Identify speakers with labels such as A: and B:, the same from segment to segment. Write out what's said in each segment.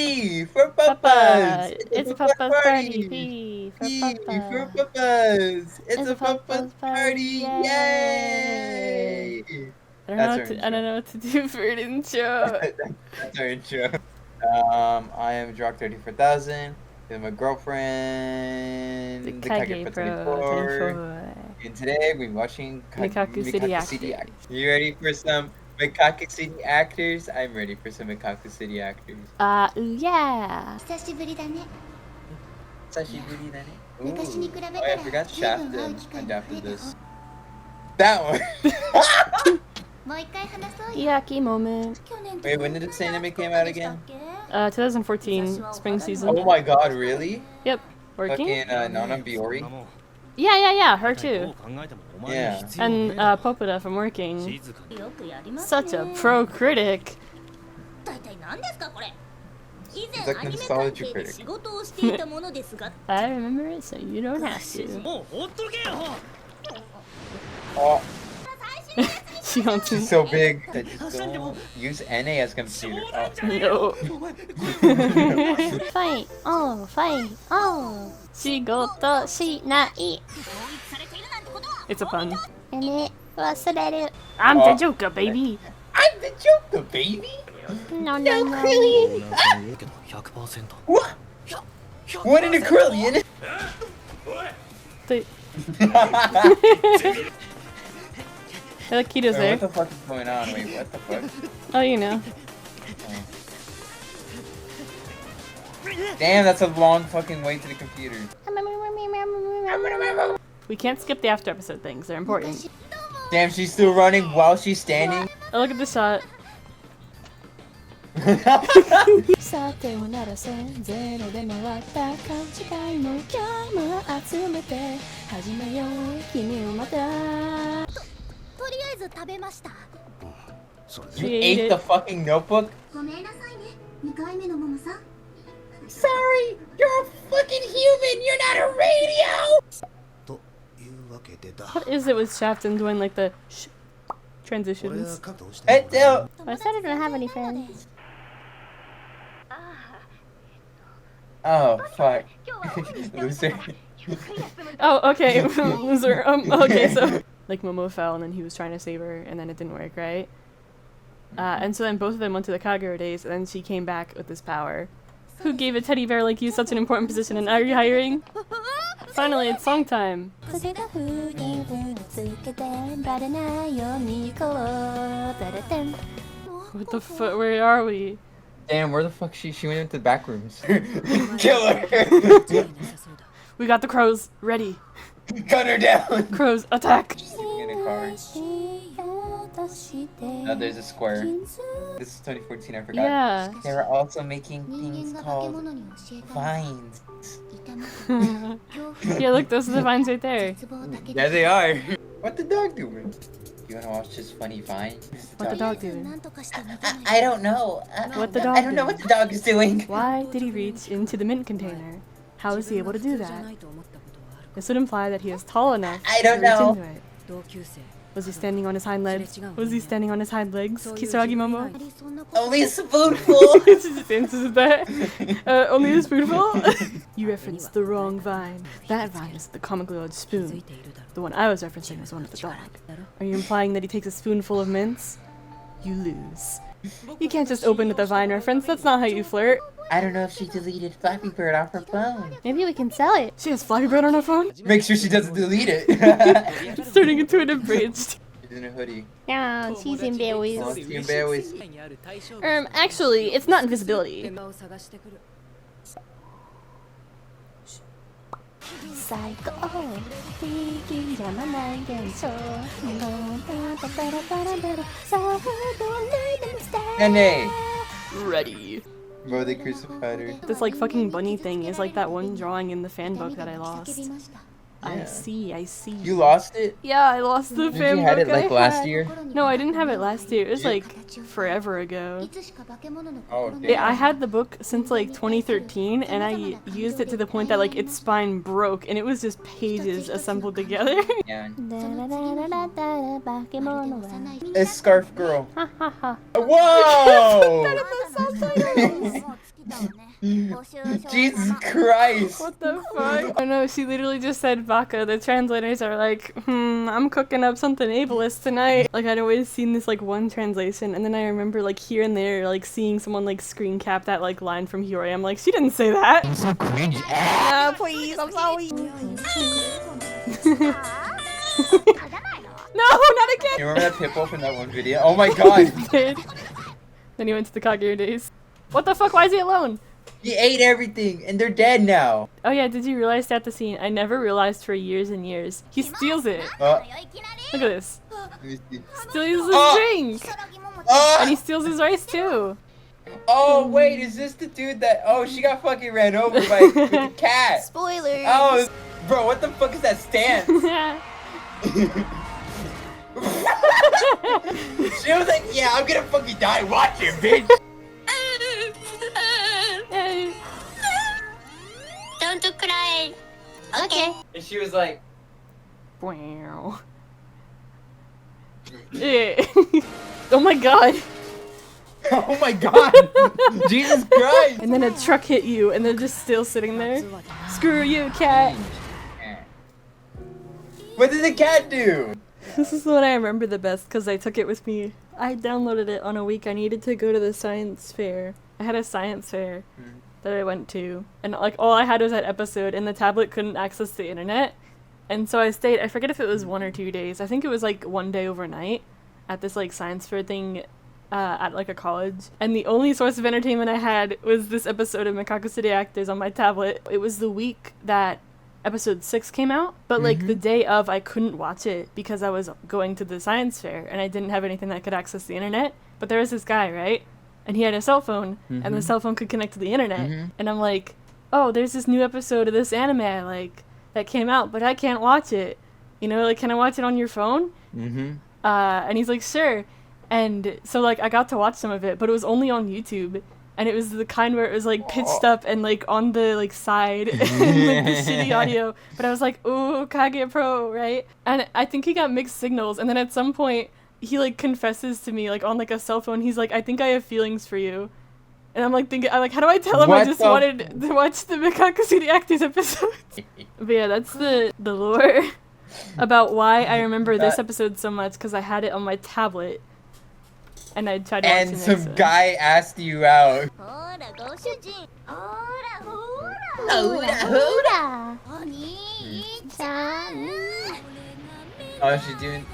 A: P for
B: Papa.
A: Papas.
B: It's
A: a
B: a Papa's party.
A: party.
B: P for
A: P for
B: Papa.
A: Papas. It's
B: It's
A: a
B: a
A: Papas
B: Papa's party.
A: party.
B: Yay!
A: Yay!
B: I
A: That's our intro.
B: don't know what to do for an intro.
A: That's our intro. I am Drock 34,000. This is my girlfriend,
B: The
A: the Kagerou
B: Kagerou
A: Project.
B: Project.
A: And today we're watching
B: Mekakucity
A: City Actors. You ready for some Mekakucity actors? I'm ready for some Mekakucity actors.
B: Yeah.
C: 久しぶりだね。
A: Sashiburi da ne. Ooh.
C: 昔に比べた
A: Oh,
C: ら
A: I forgot
C: 随分会う
A: Shafted
C: 機会が増え
A: adapted
C: たよ。
A: this. That one.
C: もう一回話そうよ。
B: Yaki moment.
C: 去年
A: Wait, when did this anime came out again?
B: 2014 spring season.
A: Oh my god, really?
B: Yep. Working?
A: Fucking Nana Biori?
B: Yeah. Her too.
A: Yeah.
B: And Popuda from Working.
C: よくやりますね。
B: Such a pro critic.
C: 大体何ですかこれ。以
A: He's
C: 前
A: like
C: アニメ
A: nostalgia
C: 関係で
A: critic.
C: 仕事をしていたものですが。
B: I remember it, so you don't have to.
A: Oh,
B: She wants
A: she's
B: to.
A: so big. I just don't use NA as computer. Oh.
B: No. Fight! Oh, fight! Oh! 仕事しない. It's a pun.
C: ね、忘れる。
B: I'm
A: Oh.
B: the Joker, baby.
A: I'm the Joker, baby.
C: No,
A: What? What in a Krillin?
B: The... I like Kito's
A: Wait,
B: there.
A: what the fuck is going on? Wait, what the fuck?
B: Oh, you know.
A: Damn, that's a long fucking way to the computer.
B: We can't skip the after episode things, they're important.
A: Damn, she's still running while she's standing.
B: Oh, look at the shot. さてはならせゼロで回った勘違いも今日も集めて始めよう君をまた
C: とりあえず食べました。
A: You ate the fucking notebook?
C: ごめんなさいね。2回目のももさん。
A: Sorry, you're a fucking human. You're not a radio.
B: What is it with Shafton doing like the sh transitions?
A: Hey, Dale.
B: I said I don't have any friends.
A: Oh fuck, loser.
B: Oh, okay, loser. Okay, so like Momo fell and then he was trying to save her and then it didn't work, right? And so then both of them went to the Kagerou days and then she came back with this power. Who gave a teddy bear like you such an important position and are you hiring? Finally, it's song time. What the fuck? Where are we?
A: Damn, where the fuck she went into the back rooms? Kill her.
B: We got the crows ready.
A: Gun her down.
B: Crows attack.
A: She's sitting in a car. Oh, there's a square. This is 2014, I forgot.
B: Yeah.
A: They were also making
C: 人
A: things
C: 間が化け
A: called
C: 物に教えた
A: vines.
C: 痛み恐怖
B: Yeah, look, those are the vines right there.
C: 絶望だけ
A: There they are. What the dog doing? You wanna watch this funny vine?
B: What the dog
C: とりあえず
B: doing?
C: 何とかして見たのよ
A: I don't know.
B: What the dog
A: I don't know
B: doing?
A: what the dog is doing.
B: Why did he reach into the mint container? How is he able to do that? This would imply that he is tall enough
A: I
B: to
A: don't
B: reach
A: know.
B: into it. Was he standing on his hind legs? Was he standing on his hind legs? Kisaragi Momo?
C: そんなこと
A: Only a spoonful.
B: She just answers that. Only a spoonful? You referenced the wrong vine. That vine is the comically large spoon. The one I was referencing was the one with the dog. Are you implying that he takes a spoonful of mints? You lose. You can't just open with a vine reference, that's not how you flirt.
A: I don't know if she deleted Flappy Bird off her phone.
B: Maybe we can sell it. She has Flappy Bird on her phone?
A: Make sure she doesn't delete it.
B: It's turning into an abridged.
A: She's in a hoodie.
C: Yeah, she's embarrassed.
A: Oh, she embarrassed.
B: Actually, it's not invisibility.
C: 最高敵じゃまない現象
A: Nene.
B: Ready.
A: Bro, they crucified her.
B: This like fucking bunny thing is like that one drawing in the fan book that I lost. I
A: Yeah.
B: see.
A: You lost it?
B: Yeah, I lost the
A: Did
B: fan
A: you
B: book
A: had it like
B: I
A: last
B: had.
A: year?
B: No, I didn't have it last year. It was
A: You-
B: like forever ago.
C: いつしか化け物の
A: Oh,
C: 心の
A: damn.
B: Yeah, I had the book since like 2013 and I used it to the point that like its spine broke and it was just pages assembled together.
A: Yeah.
C: 化け物は
A: It's Scarf Girl.
B: Ha ha ha.
A: Whoa! Jesus Christ!
B: What the fuck? I know, she literally just said baka. The translators are like, I'm cooking up something ableist tonight. Like, I'd always seen this, like, one translation, and then I remember, like, here and there, like, seeing someone, like, screen cap that, like, line from Hiyori. I'm like, she didn't say that.
A: I'm so cringe.
B: Please, I'm sorry. No, not again!
A: You remember that Pippo from that one video? Oh my god!
B: Did. Then he went to the Kagerou days. What the fuck? Why is he alone?
A: He ate everything, and they're dead now.
B: Oh yeah, did you realize that the scene? I never realized for years and years. He steals it.
A: Oh,
B: Look at this.
A: let me see.
B: Steals his
A: Oh!
B: drink! And he steals his rice too.
A: Oh wait, is this the dude that? Oh, she got fucking ran over by with the cat.
C: Spoilers.
A: Oh, bro, what the fuck is that stance? She was like, yeah, I'm gonna fucking die. Watch it, bitch.
C: Don't cry. Okay.
A: And she was like,
B: Wow. Yeah. Oh my god.
A: oh my god, Jesus Christ.
B: And then a truck hit you and they're just still sitting there. Screw you, cat.
A: What did the cat do?
B: This is the one I remember the best because I took it with me. I downloaded it on a week I needed to go to the science fair. I had a science fair that I went to, and like all I had was that episode, and the tablet couldn't access the internet. And so I stayed, I forget if it was 1 or 2 days. I think it was like 1 day overnight at this like science fair thing at like a college. And the only source of entertainment I had was this episode of Mekakucity Actors on my tablet. It was the week that episode 6 came out, but like the day of I couldn't watch it because I was going to the science fair and I didn't have anything that could access the internet. But there was this guy, right? And he had a cell phone and the cell phone could connect to the internet. And I'm like, oh, there's this new episode of this anime I like that came out, but I can't watch it. You know, like, can I watch it on your phone? And he's like, sure. And so like I got to watch some of it, but it was only on YouTube. And it was the kind where it was like pitched up and like on the like side and like the shitty audio. But I was like, ooh, Kage Pro, right? And I think he got mixed signals. And then at some point he like confesses to me like on like a cell phone. He's like, I think I have feelings for you. And I'm like thinking, how do I tell him I just wanted to watch the Mekakucity Actors episodes? But yeah, that's the lore about why I remember this episode so much, because I had it on my tablet. And I tried to watch
A: And
C: Oh,
B: the
A: some
B: next one.
A: guy asked you out. Oh, she's doing.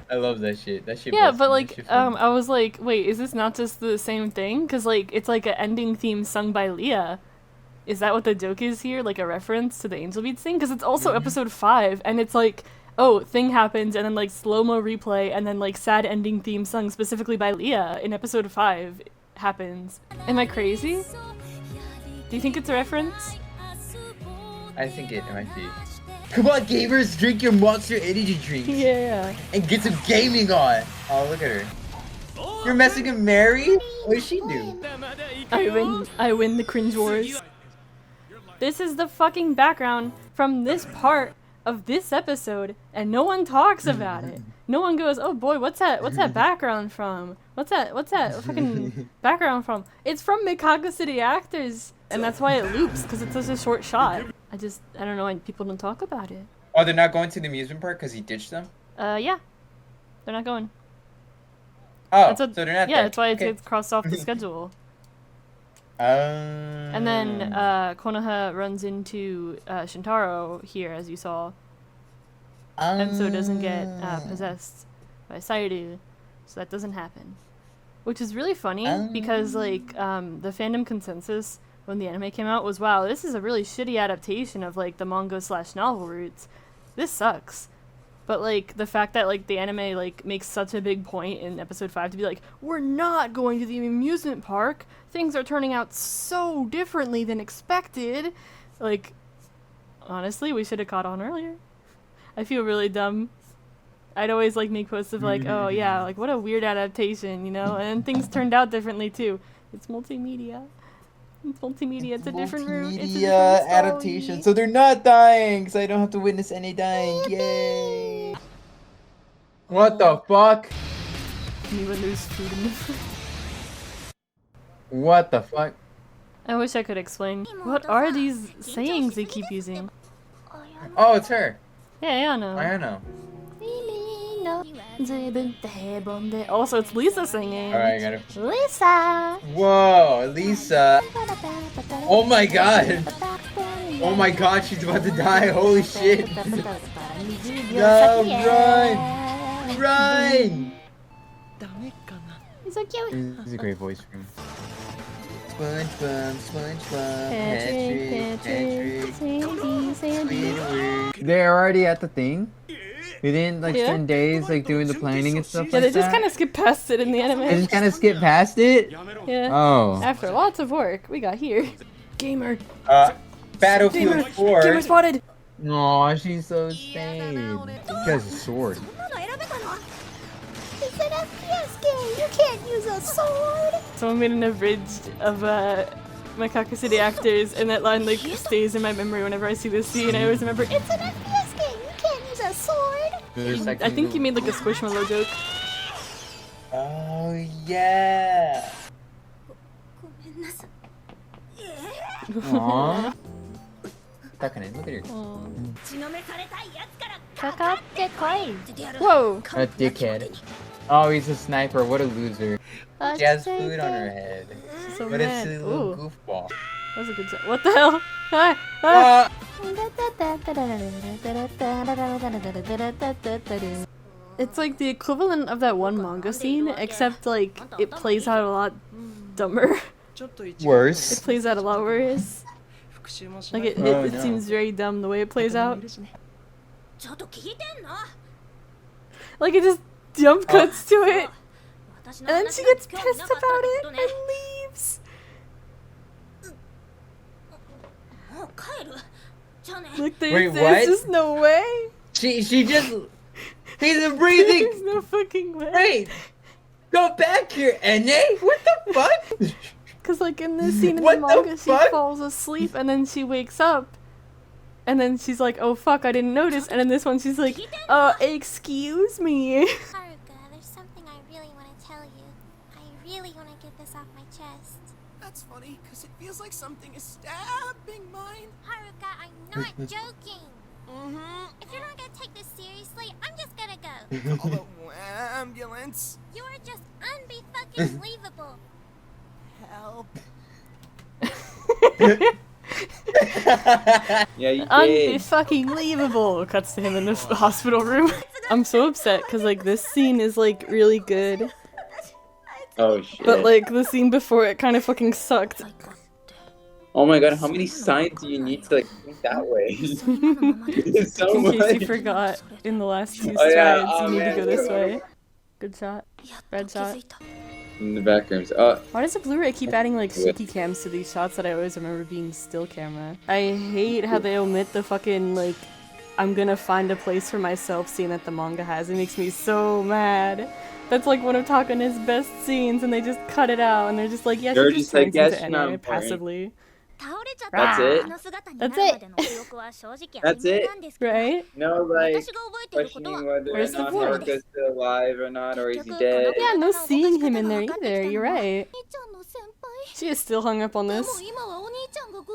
A: I love that shit. That shit.
B: Yeah,
A: busted.
B: but
A: That
B: like,
A: shit funny.
B: I was like, wait, is this not just the same thing? Because like, it's like an ending theme sung by Leah. Is that what the joke is here? Like a reference to the Angel Beats thing? Because it's also episode 5, and it's like, oh, thing happens, and then like slow-mo replay, and then like sad ending theme sung specifically by Leah in episode 5 happens. Am I crazy? Do you think it's a reference?
A: I think it might be. Come on, gamers, drink your Monster Energy drinks.
B: Yeah.
A: And get some gaming on. Oh, look at her. You're messing with Mary? What did she do?
B: I win the cringe wars. This is the fucking background from this part of this episode, and no one talks about it. No one goes, oh boy, what's that background from? What's that fucking background from? It's from Mekakucity Actors, and that's why it loops, because it's such a short shot. I don't know why people don't talk about it.
A: Oh, they're not going to the amusement park because he ditched them?
B: Yeah. They're not going.
A: Oh,
B: So
A: they're not
B: yeah,
A: there.
B: that's why
A: Okay.
B: it's crossed off the schedule. And then Konoha runs into Shintaro here, as you saw, and so doesn't get possessed by Sayuru, so that doesn't happen. Which is really funny because like the fandom consensus when the anime came out was, wow, this is a really shitty adaptation of like the manga/novel roots. This sucks. But like the fact that like the anime like makes such a big point in episode 5 to be like, we're not going to the amusement park. Things are turning out so differently than expected. Like, honestly, we should have caught on earlier. I feel really dumb. I'd always like make posts of like, oh yeah, like what a weird adaptation, you know? And then things turned out differently too. It's multimedia. It's multimedia. It's a different route. It's a different
A: adaptation. So they're not dying, so I don't have to witness any dying. Yay! What the fuck?
B: Even there's food in the fridge.
A: What the fuck?
B: I wish I could explain. What are these sayings they keep using?
A: Oh, it's her.
B: Yeah, I know.
A: I know.
B: Also, it's Lisa singing.
A: Alright, got it.
C: Lisa.
A: Whoa, Lisa. Oh my god. Oh my god, she's about to die. Holy shit. No, run. Run.
C: He's so cute.
A: This is a great voice for him. SpongeBob, SpongeBob, Patrick. They're already at the thing? We didn't like
B: Yeah.
A: spend days like doing the planning and stuff
B: Yeah,
A: like
B: they
A: that?
B: just kind of skip past it in the anime.
A: They just kind of skip past it?
B: Yeah.
A: Oh.
B: After lots of work, we got here. Gamer.
A: Battlefield 4.
B: Gamer spotted.
A: Aw, she's so sad. She has a sword.
C: It's an FPS game. You can't use a sword.
B: Someone made an abridged of mekakucity actors, and that line like stays in my memory whenever I see this scene. I always remember.
C: It's an FPS game. You can't use a sword.
B: I think you made like a Squishmallow joke.
A: Oh, yeah. Aww. Look at her.
B: Whoa.
A: A dickhead. Oh, he's a sniper. What a loser. She has food on her head.
B: So
A: But it's
B: mad.
A: a little
B: Ooh,
A: goofball.
B: that was a good shot. What the hell? Ah, ah. It's like the equivalent of that one manga scene, except like it plays out a lot dumber. It
A: Worse.
B: plays out a lot worse. Like it
A: Oh,
B: it
A: no.
B: seems very dumb the way it plays out. Like it just jump cuts to it, and then she gets pissed about it and leaves. Like
A: Wait,
B: there's
A: what?
B: just no way.
A: She just... He's breathing.
B: There's no fucking way.
A: Wait. Go back here, Ene. What the fuck?
B: Cause like in this scene in
A: What
B: the
A: the
B: manga, she
A: fuck?
B: falls asleep and then she wakes up, and then she's like, "Oh fuck, I didn't notice." And in this one, she's like, excuse me."
C: Haruka, there's something I really want to tell you. I really want to get this off my chest.
D: That's funny, because it feels like something is stabbing mine.
C: Haruka, I'm not joking. If you're not gonna take this seriously, I'm just gonna go.
D: Call the ambulance.
C: You're just unbe-fucking-believable.
D: Help.
A: Yeah, you
B: Unbe-fucking believable. Cuts to him in the hospital room. I'm so upset because like this scene is like really good,
E: Oh shit.
B: but like the scene before it kind of fucking sucked.
E: Oh my god, how many signs do you need to like think that way? It's so
B: In case you
E: much.
B: forgot, in the last two
E: Oh, yeah.
B: strides,
E: Oh,
B: you need to
E: man.
B: go this way. Good shot. Red shot.
E: In the back rooms.
B: Why does the Blu-ray keep adding like shaky cams to these shots that I always remember being still camera? I hate how they omit the fucking like, I'm gonna find a place for myself scene that the manga has. It makes me so mad. That's like one of Takane's best scenes, and they just cut it out, and they're just like, yeah,
E: They're
B: she
E: just like,
B: turns
E: yeah,
B: into
E: she's not
B: anime
E: important.
B: passively.
E: That's it?
B: That's it.
E: That's it?
B: Right?
E: No, like questioning whether or
B: Where's the
E: not
B: board?
E: Haruka's still alive or not, or is he dead?
B: Yeah, no seeing him in there either. You're right. She is still hung up on this.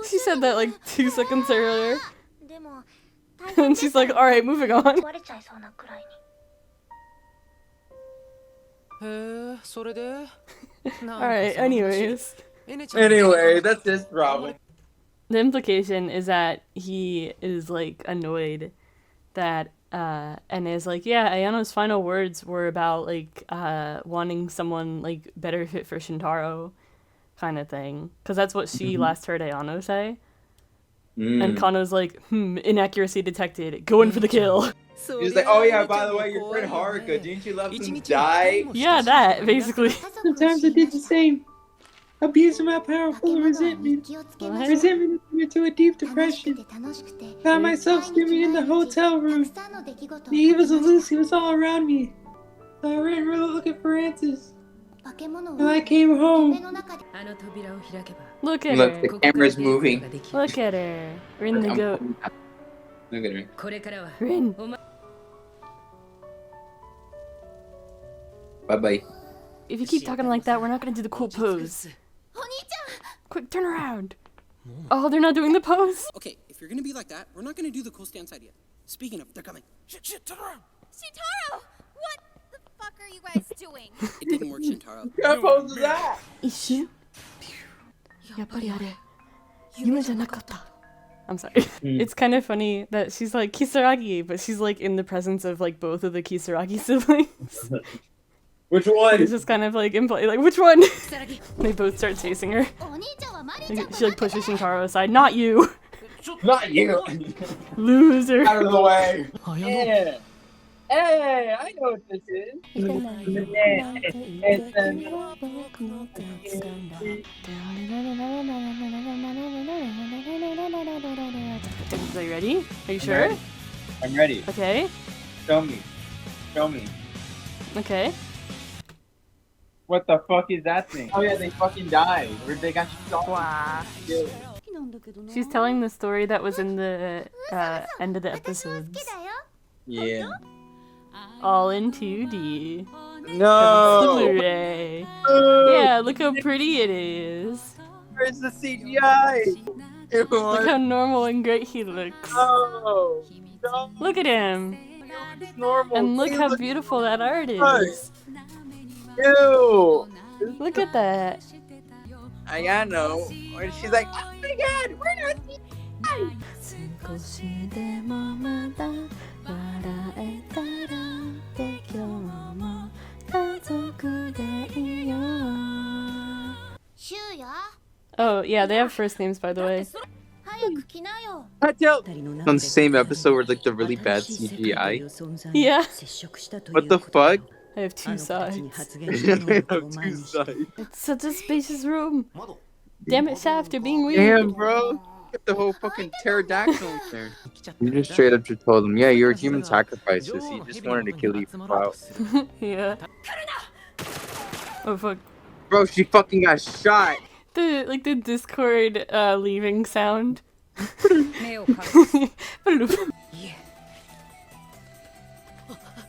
B: She said that like 2 seconds earlier. And she's like, alright, moving on. Alright, anyways.
E: Anyway, that's his problem.
B: The implication is that he is like annoyed that and is like, yeah, Ayano's final words were about like wanting someone like better fit for Shintaro kind of thing, because that's what she last heard Ayano say. And Kano's like, inaccuracy detected, going for the kill.
E: He's like, oh yeah, by the way, your friend Haruka, didn't you let him die?
B: Yeah, that basically.
E: Sometimes I did the same. Abusing my power full of resentment.
B: What?
E: Resentment led me to a deep depression. Found myself screaming in the hotel room. The evils of Lucy was all around me. So I ran really looking for answers. When I came home.
B: Look at
A: Look,
B: her.
A: the camera's moving.
B: Look at her. Rin the goat.
E: Look at her.
B: Rin.
A: Bye-bye.
B: If you keep talking like that, we're not gonna do the cool pose. Quick, turn around. Oh, they're not doing the pose?
D: Okay, if you're gonna be like that, we're not gonna do the cool stance idea. Speaking of, they're coming. Shit, turn around.
C: Shintaro! What the fuck are you guys doing?
D: It didn't work, Shintaro.
A: What pose is that?
B: 一瞬やっぱりあれ夢じゃなかった I'm sorry. It's kind of funny that she's like Kisaragi, but she's like in the presence of like both of the Kisaragi siblings.
A: Which one?
B: It's just kind of like in play, like which one? They both start chasing her. She like pushes Shintaro aside. Not you,
A: Not you.
B: loser.
A: Out of the way. Yeah. Hey, I know what this is.
B: Are you ready? Are you sure?
A: I'm ready.
B: Okay.
A: Show me. Show me.
B: Okay.
A: What the fuck is that thing? Oh yeah, they fucking died. Where they got shot.
B: Wow. She's telling the story that was in the end of the episodes.
A: Yeah.
B: All in 2D.
A: No.
B: The Blu-ray. Yeah, look how pretty it is.
A: Where's the CGI?
B: Look how normal and great he looks.
A: Oh. No.
B: Look at him.
A: It's normal.
B: And look how beautiful that art is.
A: Ew.
B: Look at that.
A: I know. And she's like, oh my god, we're not CGI.
B: 少しでもまだ笑えたらって今日も家族でいよう Oh, yeah, they have first names, by the way.
A: On the same episode where like the really bad CGI.
B: Yeah.
A: What the fuck?
B: I have two sides.
A: I have two sides.
B: It's such a spacious room. Damn it, Shaft, you're being weird.
A: Damn, bro. Get the whole fucking pterodactyl in there. You just straight up just told him, yeah, you're a human sacrifices. He just wanted to kill you for clout.
B: Yeah. Oh, fuck.
A: Bro, she fucking got shot.
B: The Discord leaving sound.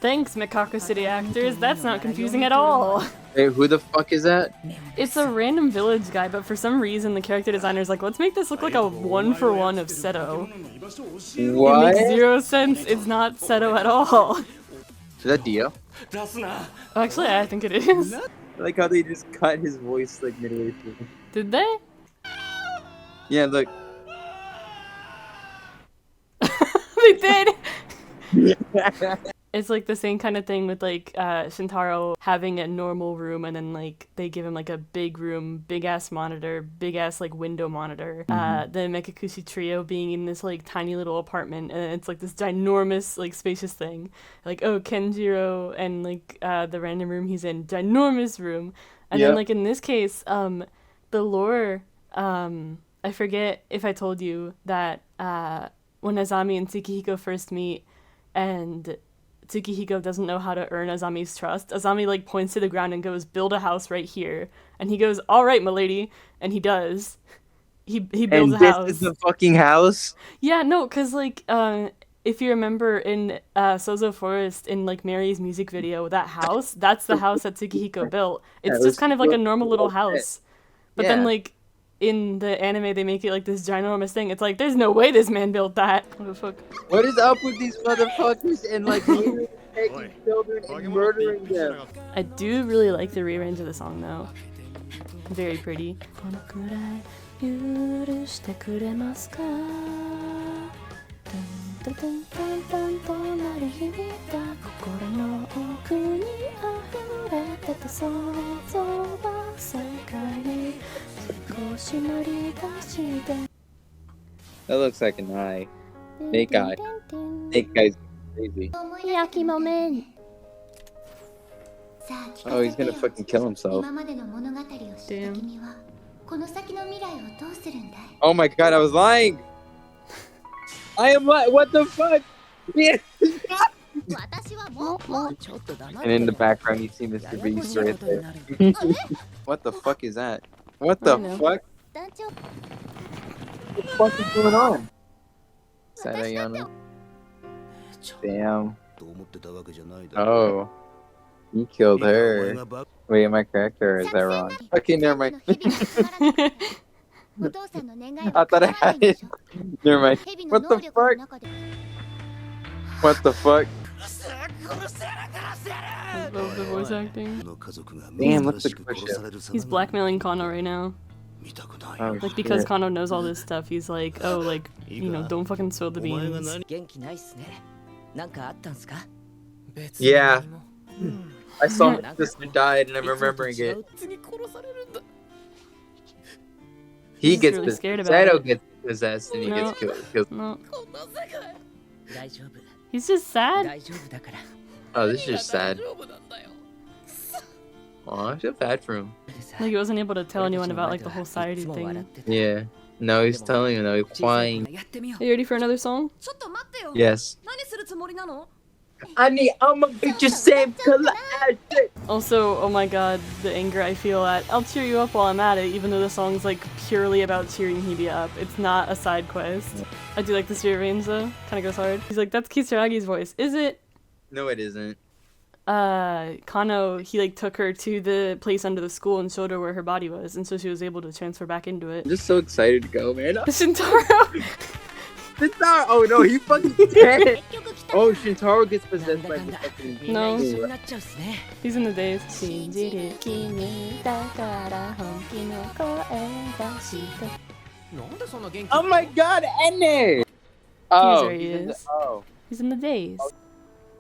B: Thanks, mekakucity actors. That's not confusing at all.
A: Hey, who the fuck is that?
B: It's a random village guy, but for some reason the character designer's like, let's make this look like a 1-for-1 of Seto.
A: What?
B: It makes zero sense. It's not Seto at all.
A: Is that Dio?
B: Actually, I think it is.
A: I like how they just cut his voice like midway through.
B: Did they?
A: Yeah, look.
B: They did! It's like the same kind of thing with like Shintaro having a normal room and then like they give him like a big room, big ass monitor, big ass like window monitor. The Mekakushi trio being in this like tiny little apartment and it's like this ginormous like spacious thing. Like, oh, Kenjiro and like the random room he's in, ginormous room. And then like in this case, the lore, I forget if I told you that when Azami and Tsukihiko first meet and Tsukihiko doesn't know how to earn Azami's trust, Azami like points to the ground and goes, build a house right here. And he goes, all right, milady. And he does. He builds a house.
A: And this is the fucking house?
B: Yeah, no, because like if you remember in Sozo Forest in like Mary's music video, that house, that's the house that Tsukihiko built. It's just kind of like a normal little house. But then like in the anime they make it like this ginormous thing. It's like, there's no way this man built that. What the fuck?
A: What is up with these motherfuckers and like taking children and murdering them?
B: I do really like the rearrange of the song though. Very pretty.
A: That looks like an eye. Snake eye. Snake guy's crazy.
C: Yucky moment.
A: Oh, he's gonna fucking kill himself.
B: Damn.
A: Oh my god, I was lying! I am lying! What the fuck? Yeah. And in the background, you see Mr. Beast right there. What the fuck is that? What the fuck? What the fuck is going on? Sarayana. Damn. Oh. He killed her. Wait, am I correct or is that wrong? Okay, never mind. I thought I had it. Never mind. What the fuck? What the fuck?
B: I love the voice acting.
A: Damn, what's the question?
B: He's blackmailing Kano right now.
A: Oh,
B: Like, because
A: shit.
B: Kano knows all this stuff, he's like, oh, like, you know, don't fucking spill the beans.
A: Yeah. I saw my sister died and I'm remembering it. He
B: He's
A: gets
B: really scared
A: possessed.
B: about
A: Sato
B: it.
A: gets possessed and he
B: No.
A: gets killed.
B: No. He's just sad.
A: Oh, this is just sad. Aw, I feel bad for him.
B: Like, he wasn't able to tell anyone about, like, the whole society thing.
A: Yeah. No, he's telling him, no, he's flying.
B: Are you ready for another song?
A: Yes. I'm a bitch of Sam Collage.
B: Also, oh my god, the anger I feel at. I'll cheer you up while I'm at it, even though the song's like purely about cheering Hibiya up. It's not a side quest. I do like the spirit range though. Kinda goes hard. He's like, that's Kisaragi's voice. Is it?
A: No, it isn't.
B: Kano, he like took her to the place under the school and showed her where her body was, and so she was able to transfer back into it.
A: I'm just so excited to go, man.
B: Shintaro!
A: Shintaro! Oh no, he fucking dead! Oh, Shintaro gets possessed by the fucking...
B: No.
A: Yeah.
B: He's in the days.
A: Oh my god, Enne! Oh,
B: where he
A: he's in the-
B: is.
A: oh.
B: He's in the days.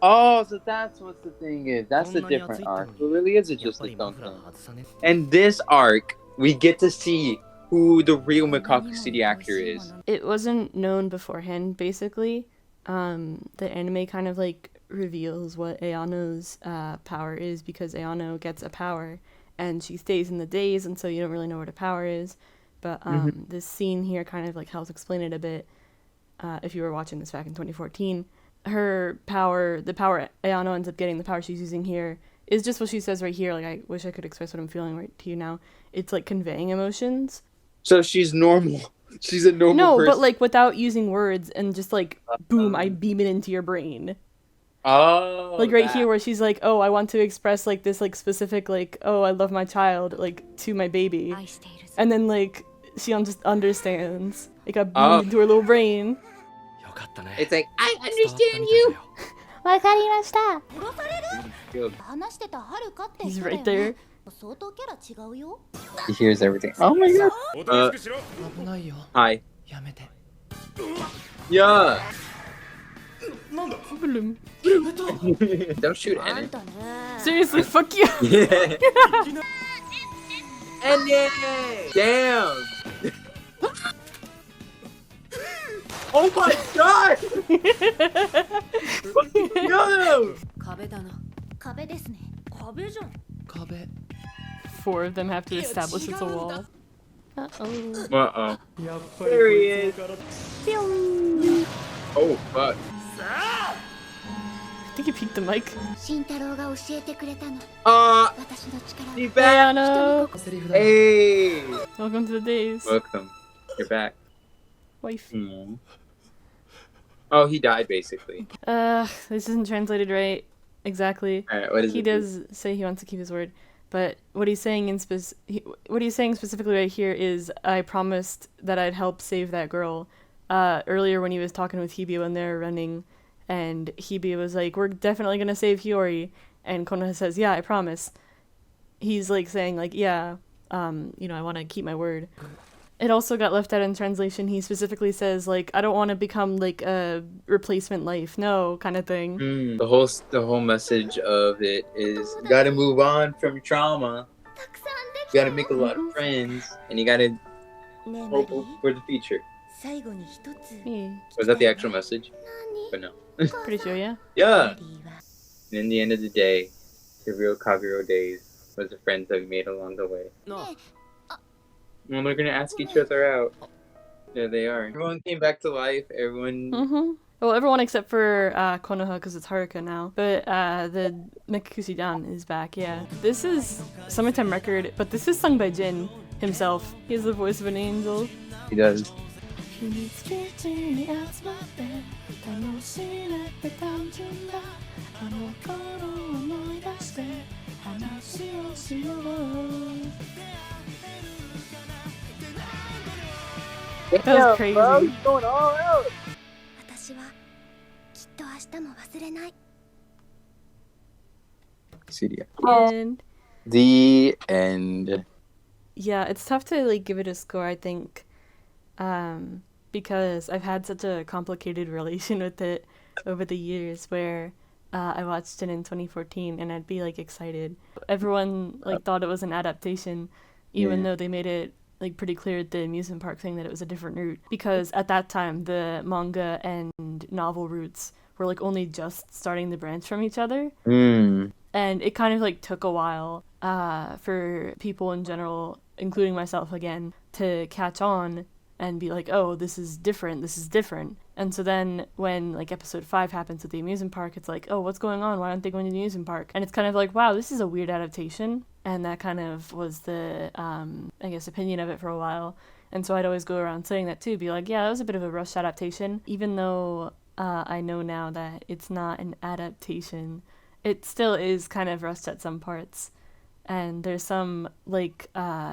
A: Oh, so that's what the thing is. That's a different arc. It really is just a dumb thing. And this arc, we get to see who the real mekakucity actor is.
B: It wasn't known beforehand, basically. The anime kind of like reveals what Ayano's power is, because Ayano gets a power and she stays in the days, and so you don't really know what her power is. But this scene here kind of like helps explain it a bit. If you were watching this back in 2014, her power, the power Ayano ends up getting, the power she's using here, is just what she says right here. Like, I wish I could express what I'm feeling right to you now. It's like conveying emotions.
A: So she's normal. She's a normal person.
B: No, but like without using words, and just like, boom, I beam it into your brain.
A: Oh.
B: Like right here where she's like, oh, I want to express like this like specific like, oh, I love my child, like to my baby. And then like she just understands. It got beamed into her little brain.
A: It's like, I understand you.
B: He's right there.
A: He hears everything. Oh my god. Hi. Yeah.
B: Bloom.
A: Don't shoot Enne.
B: Seriously, fuck you.
A: Enne! Damn. Oh my god! Fucking kill him!
C: 壁
B: Four of them have to establish it's a wall. Uh-oh.
A: Uh-oh. There he is. Oh, fuck.
B: I think he peeked the mic.
A: He's
B: Hey,
A: back!
B: Anno.
A: Hey!
B: Welcome to the days.
A: Welcome. You're back.
B: Wife.
A: Oh, he died, basically.
B: This isn't translated right exactly.
A: Alright, what is
B: He
A: it?
B: does say he wants to keep his word, but what he's saying what he's saying specifically right here is, I promised that I'd help save that girl. Earlier when he was talking with Hibiya when they were running, and Hibiya was like, we're definitely gonna save Hiyori, and Konoha says, yeah, I promise. He's like saying like, yeah, you know, I want to keep my word. It also got left out in translation. He specifically says like, I don't want to become like a replacement life, no, kind of thing.
A: The whole message of it is, you gotta move on from trauma. You gotta make a lot of friends, and you gotta hope for the future.
B: Yeah,
A: Was that the actual message? But no.
B: pretty sure, yeah.
A: Yeah! And in the end of the day, the real Kagerou days was the friends that we made along the way. Well, they're gonna ask each other out. There they are. Everyone came back to life. Everyone...
B: Well, everyone except for Konoha, because it's Haruka now. But the Mekakucity is back, yeah. This is Summertime Record, but this is sung by Jin himself. He has the voice of an angel.
A: He does.
B: That was crazy.
F: Bro, he's going all out.
C: 私はきっと明日も忘れない
G: City.
B: And
G: The end.
B: yeah, it's tough to like give it a score, I think, because I've had such a complicated relation with it over the years where I watched it in 2014 and I'd be like excited. Everyone like thought it was an adaptation, even though they made it like pretty clear at the amusement park thing that it was a different route, because at that time the manga and novel routes were like only just starting to branch from each other. And it kind of like took a while for people in general, including myself again, to catch on and be like, oh, this is different. And so then when like episode 5 happens at the amusement park, it's like, oh, what's going on? Why aren't they going to the amusement park? And it's kind of like, wow, this is a weird adaptation. And that kind of was the, I guess, opinion of it for a while. And so I'd always go around saying that too, be like, yeah, that was a bit of a rushed adaptation, even though I know now that it's not an adaptation. It still is kind of rushed at some parts, and there's some like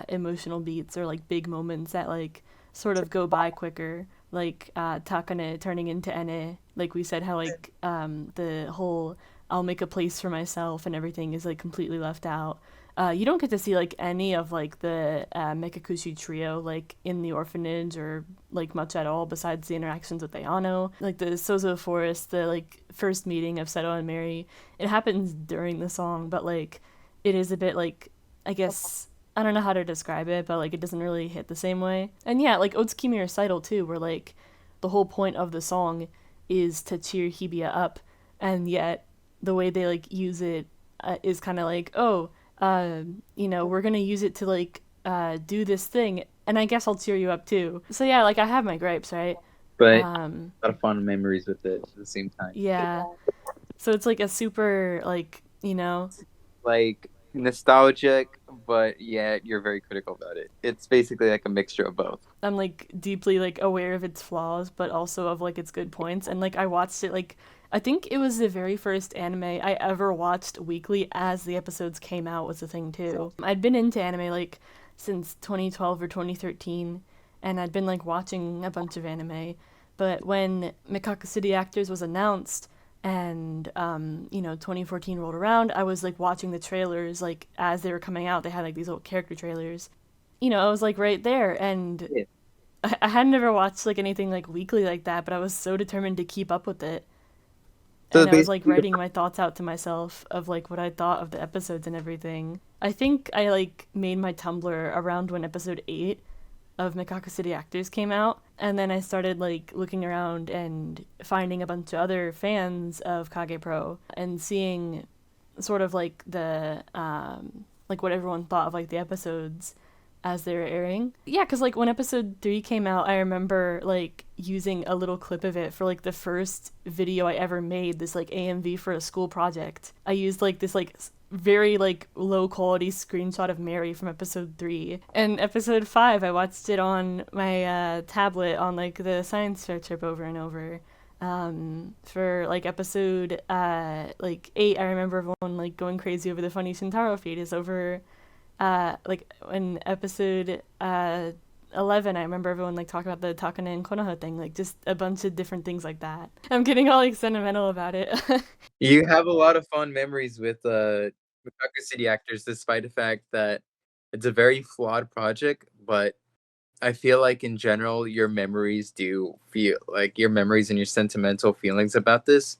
B: emotional beats or like big moments that like sort of go by quicker, like Takane turning into Ene, like we said, how like the whole I'll make a place for myself and everything is like completely left out. You don't get to see like any of like the mekakucity trio like in the orphanage or like much at all besides the interactions with Ayano. Like the Sozo Forest, the like first meeting of Seto and Mary, it happens during the song, but like it is a bit like, I guess, I don't know how to describe it, but like it doesn't really hit the same way. And yeah, like Otsukimi recital too, where like the whole point of the song is to cheer Hibiya up, and yet the way they like use it is kind of like, oh, you know, we're gonna use it to like do this thing, and I guess I'll cheer you up too. So yeah, like I have my gripes, right?
G: But a lot of fun memories with it at the same time.
B: Yeah. So it's like a super like, you know,
G: like nostalgic, but yet you're very critical about it. It's basically like a mixture of both.
B: I'm like deeply like aware of its flaws, but also of like its good points. And like I watched it like, I think it was the very first anime I ever watched weekly as the episodes came out was the thing too. I'd been into anime like since 2012 or 2013, and I'd been like watching a bunch of anime. But when Mekakucity Actors was announced and, you know, 2014 rolled around, I was like watching the trailers like as they were coming out. They had like these little character trailers. You know, I was like right there, and I had never watched like anything like weekly like that, but I was so determined to keep up with it.
G: So
B: And I was like writing my thoughts out to myself of like what I thought of the episodes and everything. I think I like made my Tumblr around when episode 8 of Mekakucity Actors came out, and then I started like looking around and finding a bunch of other fans of Kage Pro and seeing sort of like the like what everyone thought of like the episodes as they were airing. Yeah, because like when episode 3 came out, I remember like using a little clip of it for like the first video I ever made, this like AMV for a school project. I used like this like very like low quality screenshot of Mary from episode 3. And episode 5 I watched it on my tablet on like the science fair trip over and over. For like episode like 8, I remember everyone like going crazy over the funny Shintaro feed. Is over like in episode 11, I remember everyone like talking about the Takane and Konoha thing, like just a bunch of different things like that. I'm getting all like sentimental about it.
G: You have a lot of fond memories with Mekakucity Actors, despite the fact that it's a very flawed project, but I feel like in general your memories do feel like your memories and your sentimental feelings about this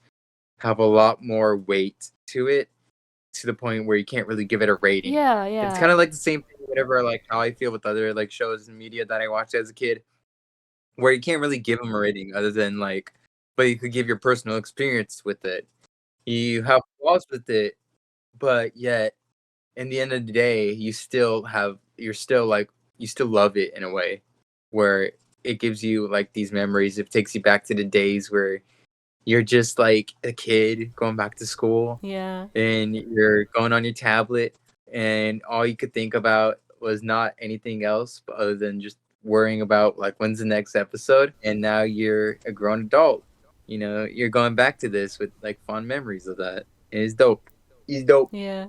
G: have a lot more weight to it, to the point where you can't really give it a rating.
B: Yeah.
G: It's kind of like the same thing, whatever, like how I feel with other like shows and media that I watched as a kid, where you can't really give them a rating other than like, but you could give your personal experience with it. You have flaws with it, but yet in the end of the day, you still love it in a way where it gives you like these memories. It takes you back to the days where you're just like a kid going back to school.
B: Yeah.
G: And you're going on your tablet, and all you could think about was not anything else but other than just worrying about like when's the next episode. And now you're a grown adult. You know, you're going back to this with like fond memories of that. And it's dope. It's dope.
B: Yeah.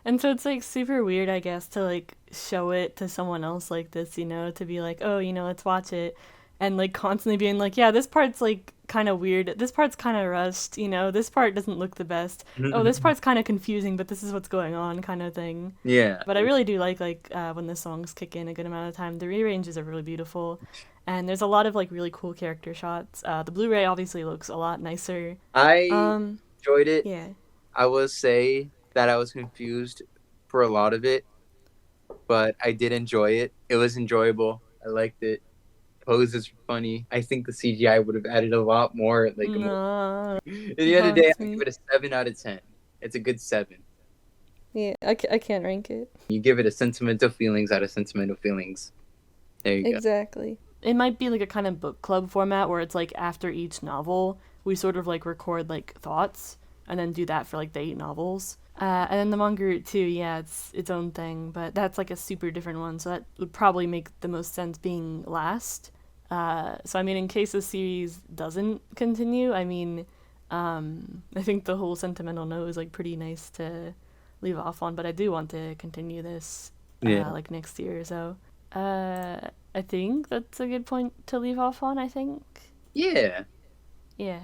B: And so it's like super weird, I guess, to like show it to someone else like this, you know, to be like, oh, you know, let's watch it. And like constantly being like, yeah, this part's like kind of weird. This part's kind of rushed, you know, this part doesn't look the best. Oh, this part's kind of confusing, but this is what's going on, kind of thing.
G: Yeah.
B: But I really do like when the songs kick in a good amount of time. The rearranges are really beautiful. And there's a lot of like really cool character shots. The Blu-ray obviously looks a lot nicer.
G: I enjoyed it.
B: Yeah.
G: I will say that I was confused for a lot of it, but I did enjoy it. It was enjoyable. I liked it. Poses were funny. I think the CGI would have added a lot more. Like,
B: No.
G: at the end of the day, I
B: me.
G: give it a 7 out of 10. It's a good 7.
B: Yeah, I can't rank it.
G: You give it a sentimental feelings out of sentimental feelings. There you go.
B: Exactly. It might be like a kind of book club format where it's like after each novel, we sort of like record like thoughts and then do that for like the 8 novels. And then the manga route too, yeah, it's its own thing, but that's like a super different one, so that would probably make the most sense being last. So I mean, in case the series doesn't continue, I mean, I think the whole sentimental note is like pretty nice to leave off on, but I do want to continue this like next year or so. I think that's a good point to leave off on, I think.
G: Yeah.
B: Yeah.